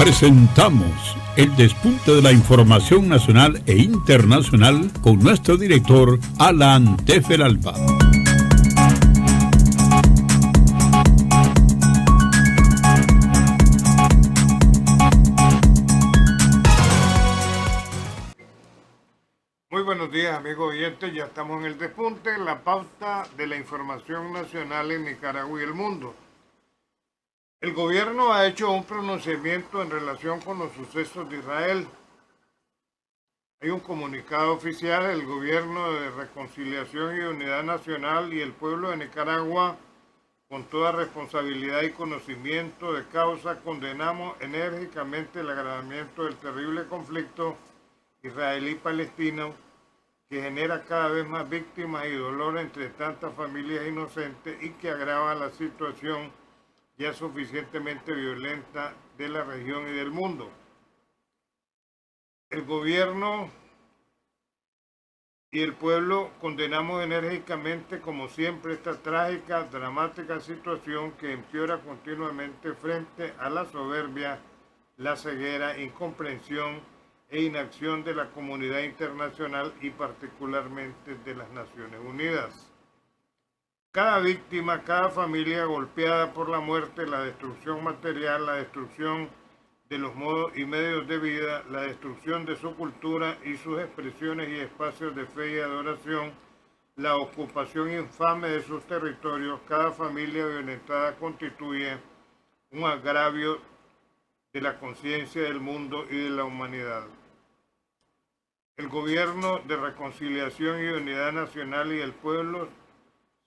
Presentamos el despunte de la información nacional e internacional con nuestro director Alan Teferalba. Muy buenos días, amigos oyentes. Ya estamos en el despunte, la pauta de la información nacional en Nicaragua y el mundo. El gobierno ha hecho un pronunciamiento en relación con los sucesos de Israel. Hay un comunicado oficial del Gobierno de Reconciliación y Unidad Nacional y el pueblo de Nicaragua, con toda responsabilidad y conocimiento de causa, condenamos enérgicamente el agravamiento del terrible conflicto israelí-palestino que genera cada vez más víctimas y dolor entre tantas familias inocentes y que agrava la situación ya suficientemente violenta de la región y del mundo. El gobierno y el pueblo condenamos enérgicamente, como siempre, esta trágica, dramática situación que empeora continuamente frente a la soberbia, la ceguera, incomprensión e inacción de la comunidad internacional y particularmente de las Naciones Unidas. Cada víctima, cada familia golpeada por la muerte, la destrucción material, la destrucción de los modos y medios de vida, la destrucción de su cultura y sus expresiones y espacios de fe y adoración, la ocupación infame de sus territorios, cada familia violentada constituye un agravio de la conciencia del mundo y de la humanidad. El Gobierno de Reconciliación y Unidad Nacional y el pueblo,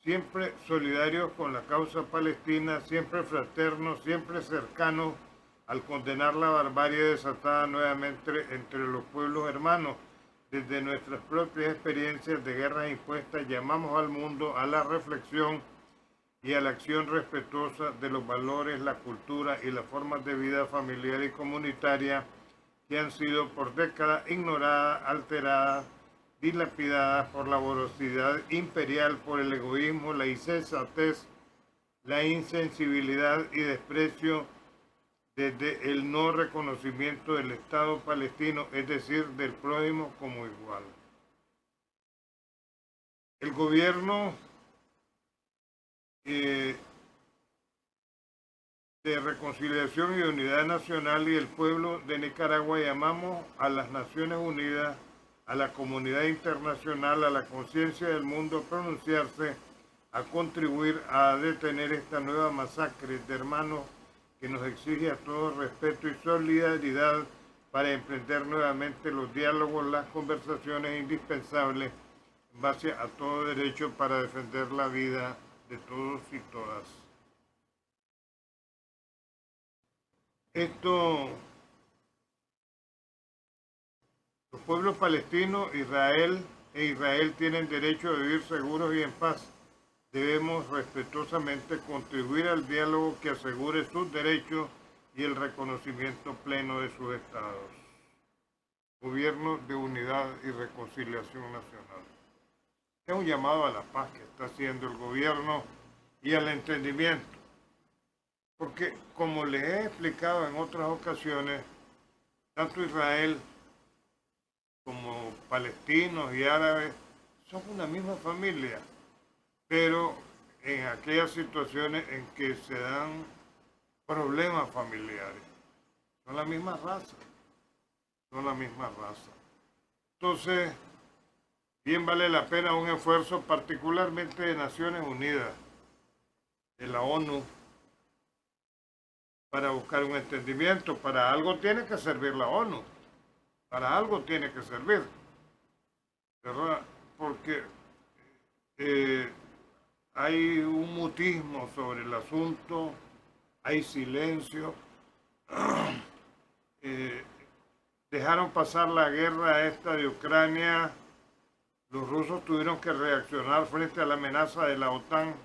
siempre solidarios con la causa palestina, siempre fraternos, siempre cercanos al condenar la barbarie desatada nuevamente entre los pueblos hermanos. Desde nuestras propias experiencias de guerras impuestas, llamamos al mundo a la reflexión y a la acción respetuosa de los valores, la cultura y las formas de vida familiar y comunitaria que han sido por décadas ignoradas, alteradas, dilapidadas por la voracidad imperial, por el egoísmo, la insensatez, la insensibilidad y desprecio desde el no reconocimiento del Estado palestino, es decir, del prójimo como igual. El gobierno de Reconciliación y Unidad Nacional y el pueblo de Nicaragua llamamos a las Naciones Unidas, a la comunidad internacional, a la conciencia del mundo a pronunciarse, a contribuir a detener esta nueva masacre de hermanos que nos exige a todos respeto y solidaridad para emprender nuevamente los diálogos, las conversaciones indispensables en base a todo derecho para defender la vida de todos y todas. Los pueblos palestinos, Israel tienen derecho a vivir seguros y en paz. Debemos respetuosamente contribuir al diálogo que asegure sus derechos y el reconocimiento pleno de sus estados. Gobierno de Unidad y Reconciliación Nacional. Es un llamado a la paz que está haciendo el gobierno y al entendimiento. Porque, como les he explicado en otras ocasiones, tanto Israel como palestinos y árabes son una misma familia, pero en aquellas situaciones en que se dan problemas familiares, son la misma raza, Entonces, bien vale la pena un esfuerzo particularmente de Naciones Unidas, de la ONU, para buscar un entendimiento. Para algo tiene que servir la ONU, para algo tiene que servir, ¿verdad? Porque hay un mutismo sobre el asunto, hay silencio. Dejaron pasar la guerra esta de Ucrania, los rusos tuvieron que reaccionar frente a la amenaza de la OTAN,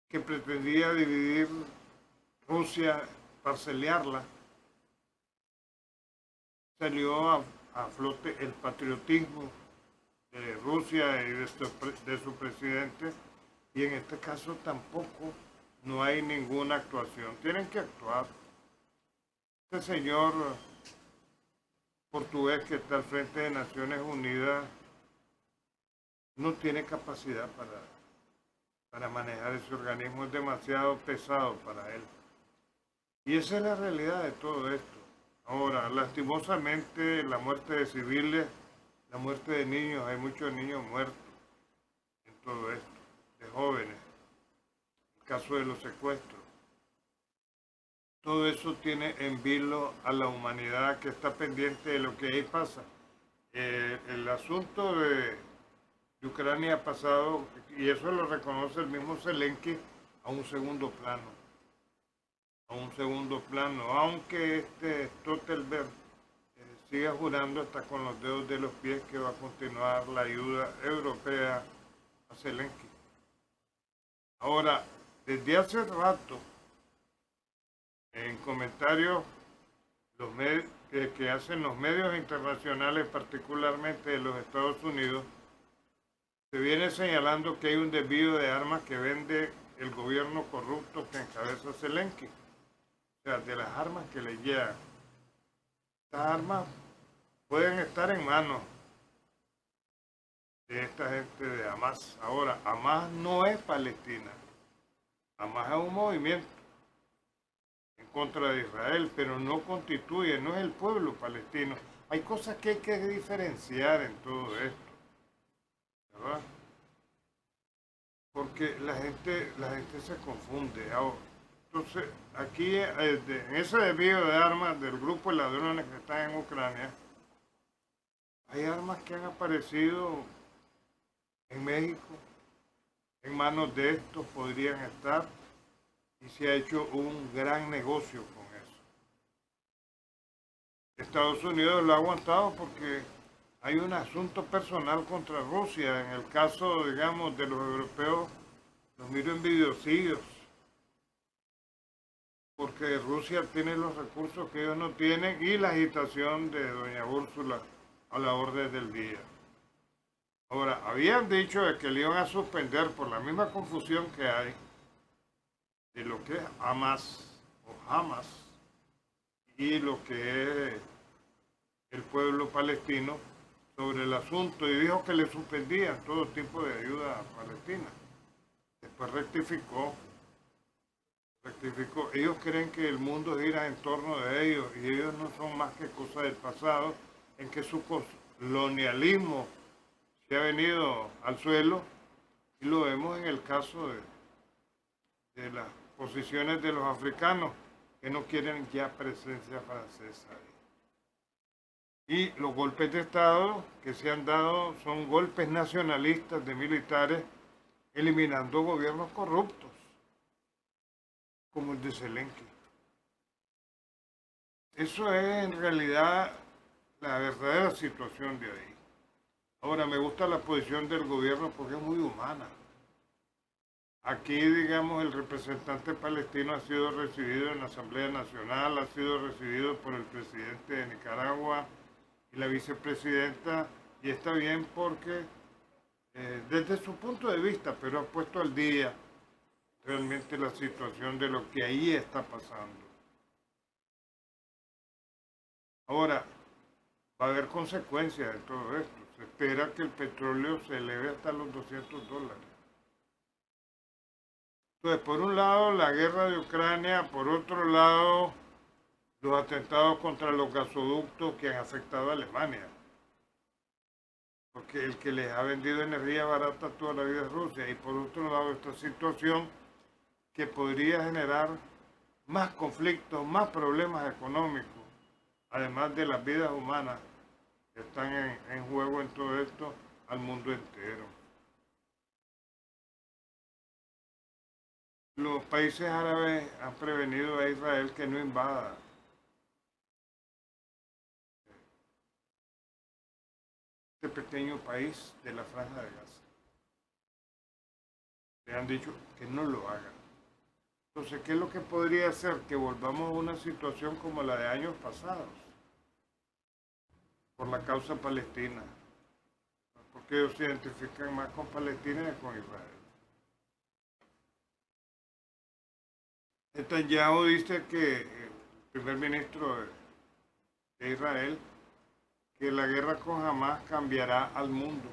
que pretendía dividir Rusia, parceliarla. Salió a flote el patriotismo de Rusia y de su presidente, y en este caso tampoco no hay ninguna actuación. Tienen que actuar. Este señor portugués que está al frente de Naciones Unidas no tiene capacidad para manejar ese organismo, es demasiado pesado para él. Y esa es la realidad de todo esto. Ahora, lastimosamente, la muerte de civiles, la muerte de niños, hay muchos niños muertos en todo esto, de jóvenes, el caso de los secuestros. Todo eso tiene en vilo a la humanidad que está pendiente de lo que ahí pasa. El asunto de Ucrania ha pasado, y eso lo reconoce el mismo Zelensky, a un segundo plano. A un segundo plano, aunque este Stoltenberg siga jurando hasta con los dedos de los pies que va a continuar la ayuda europea a Zelensky. Ahora, desde hace rato, en comentarios que hacen los medios internacionales, particularmente de los Estados Unidos, se viene señalando que hay un desvío de armas que vende el gobierno corrupto que encabeza Zelensky. O sea, de las armas que le llegan. Estas armas pueden estar en manos de esta gente de Hamas. Ahora, Hamas no es Palestina. Hamas es un movimiento en contra de Israel, pero no constituye, no es el pueblo palestino. Hay cosas que hay que diferenciar en todo esto, ¿verdad? Porque la gente se confunde. Ahora, entonces, aquí en ese desvío de armas del grupo de ladrones que están en Ucrania, hay armas que han aparecido en México, en manos de estos podrían estar, y se ha hecho un gran negocio con eso. Estados Unidos lo ha aguantado porque hay un asunto personal contra Rusia. En el caso, digamos, de los europeos, los miro envidiosillos, porque Rusia tiene los recursos que ellos no tienen y la agitación de doña Úrsula a la orden del día. Ahora, habían dicho de que le iban a suspender por la misma confusión que hay de lo que es Hamas o Hamas y lo que es el pueblo palestino sobre el asunto, y dijo que le suspendían todo tipo de ayuda a Palestina. Después rectificó. Ellos creen que el mundo gira en torno de ellos y ellos no son más que cosas del pasado en que su colonialismo se ha venido al suelo, y lo vemos en el caso de las posiciones de los africanos que no quieren ya presencia francesa ahí. Y los golpes de Estado que se han dado son golpes nacionalistas de militares eliminando gobiernos corruptos, como el de Zelensky. Eso es en realidad la verdadera situación de ahí. Ahora, me gusta la posición del gobierno porque es muy humana. Aquí, digamos, el representante palestino ha sido recibido en la Asamblea Nacional, ha sido recibido por el presidente de Nicaragua y la vicepresidenta, y está bien porque desde su punto de vista, pero ha puesto al día realmente la situación de lo que ahí está pasando. Ahora, va a haber consecuencias de todo esto. Se espera que el petróleo se eleve hasta los $200. Entonces, por un lado, la guerra de Ucrania, por otro lado, los atentados contra los gasoductos que han afectado a Alemania. Porque el que les ha vendido energía barata toda la vida es Rusia. Y por otro lado, esta situación que podría generar más conflictos, más problemas económicos, además de las vidas humanas que están en juego en todo esto al mundo entero. Los países árabes han prevenido a Israel que no invada este pequeño país de la Franja de Gaza. Le han dicho que no lo hagan. Entonces, ¿qué es lo que podría hacer? Que volvamos a una situación como la de años pasados, por la causa palestina, porque ellos se identifican más con Palestina que con Israel. Netanyahu dice que el primer ministro de Israel, que la guerra con Hamas cambiará al mundo.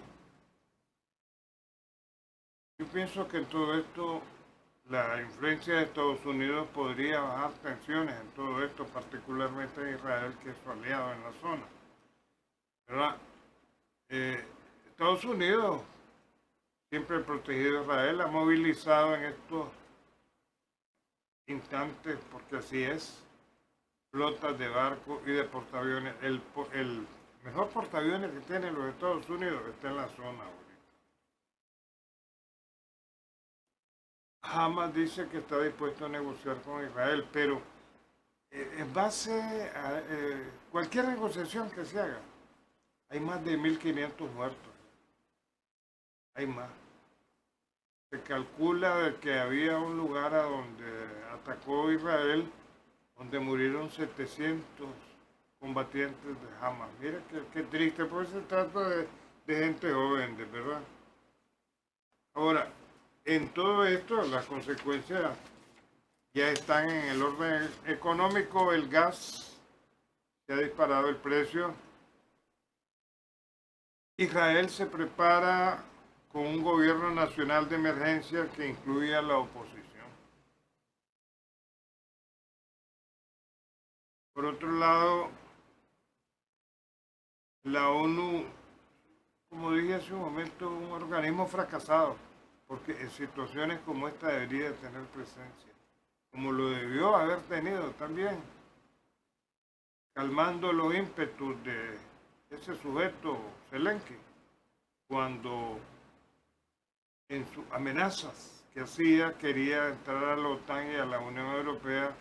Yo pienso que en todo esto la influencia de Estados Unidos podría bajar tensiones en todo esto, particularmente en Israel, que es su aliado en la zona. ¿Verdad? Estados Unidos siempre ha protegido a Israel, ha movilizado en estos instantes, porque así es, flotas de barcos y de portaaviones. El mejor portaaviones que tienen los Estados Unidos está en la zona ahorita. Hamas dice que está dispuesto a negociar con Israel, pero en base a cualquier negociación que se haga, hay más de 1.500 muertos. Hay más. Se calcula de que había un lugar a donde atacó Israel, donde murieron 700 combatientes de Hamas. Mira qué triste, pues se trata de gente joven, de verdad. Ahora, en todo esto, las consecuencias ya están en el orden económico. El gas se ha disparado el precio. Israel se prepara con un gobierno nacional de emergencia que incluye a la oposición. Por otro lado, la ONU, como dije hace un momento, es un organismo fracasado, porque en situaciones como esta debería tener presencia, como lo debió haber tenido también, calmando los ímpetus de ese sujeto, Zelensky, cuando en sus amenazas que hacía quería entrar a la OTAN y a la Unión Europea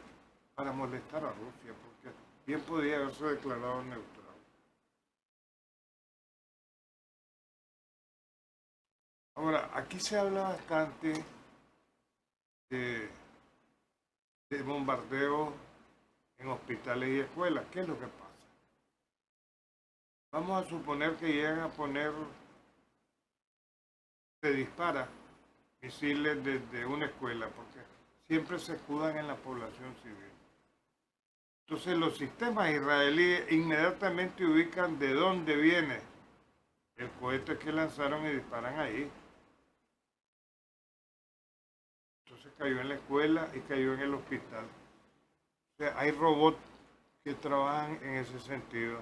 para molestar a Rusia, porque bien podía haberse declarado neutral. Ahora, aquí se habla bastante de, de bombardeos en hospitales y escuelas. ¿Qué es lo que pasa? Vamos a suponer que llegan a poner, se dispara misiles desde una escuela, porque siempre se escudan en la población civil. Entonces los sistemas israelíes inmediatamente ubican de dónde viene el cohete que lanzaron y disparan ahí. Entonces cayó en la escuela y cayó en el hospital. O sea, hay robots que trabajan en ese sentido.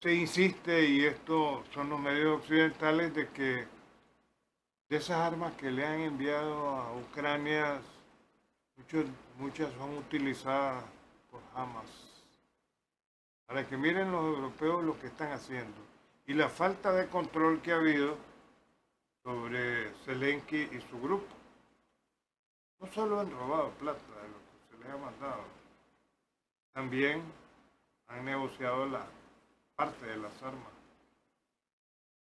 Se insiste, y esto son los medios occidentales, de que de esas armas que le han enviado a Ucrania, muchas son utilizadas por Hamas. Para que miren los europeos lo que están haciendo. Y la falta de control que ha habido sobre Zelensky y su grupo. No solo han robado plata de lo que se les ha mandado, también han negociado la parte de las armas.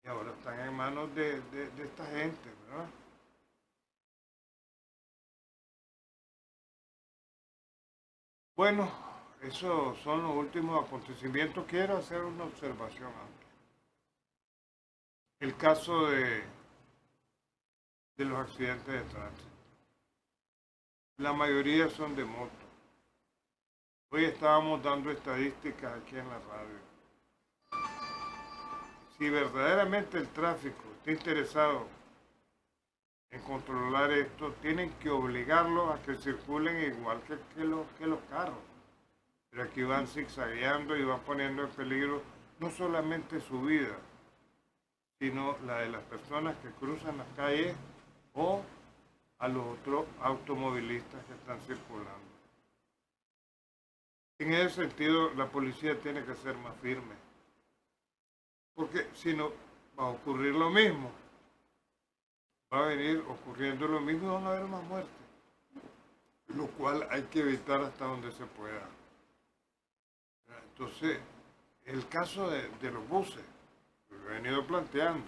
Y ahora están en manos de esta gente, ¿verdad? Bueno, esos son los últimos acontecimientos. Quiero hacer una observación antes. El caso de los accidentes de tránsito. La mayoría son de moto. Hoy estábamos dando estadísticas aquí en la radio. Si verdaderamente el tráfico está interesado en controlar esto, tienen que obligarlos a que circulen igual que los carros. Pero aquí van zigzagueando y van poniendo en peligro no solamente su vida, sino la de las personas que cruzan las calles o a los otros automovilistas que están circulando. En ese sentido, la policía tiene que ser más firme, porque si no, va a ocurrir lo mismo. Va a venir ocurriendo lo mismo y van a haber más muertes, lo cual hay que evitar hasta donde se pueda. Entonces, el caso de los buses, lo he venido planteando.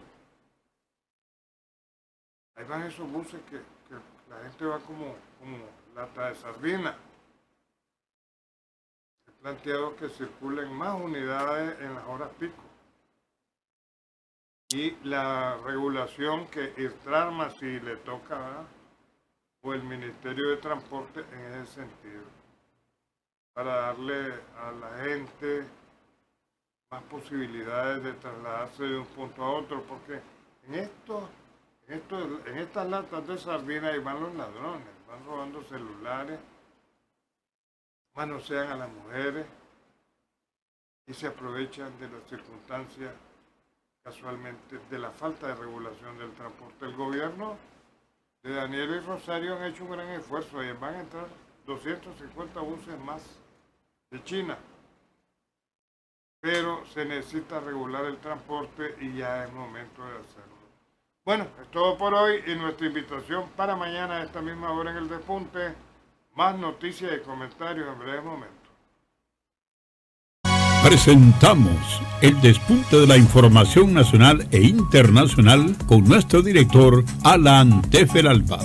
Ahí van esos buses que la gente va como lata de sardina. He planteado que circulen más unidades en las horas pico. y la regulación que Irtrarma si le toca, ¿verdad? O el Ministerio de Transporte en ese sentido, para darle a la gente más posibilidades de trasladarse de un punto a otro, porque en estas latas de sardina ahí van los ladrones, van robando celulares, manosean a las mujeres y se aprovechan de las circunstancias, casualmente, de la falta de regulación del transporte. El gobierno de Daniel y Rosario han hecho un gran esfuerzo y van a entrar 250 buses más de China, pero se necesita regular el transporte y ya es momento de hacerlo. Bueno, es todo por hoy y nuestra invitación para mañana a esta misma hora en El Despunte. Más noticias y comentarios en breve momento. Presentamos el despunte de la información nacional e internacional con nuestro director Alan Teferalba.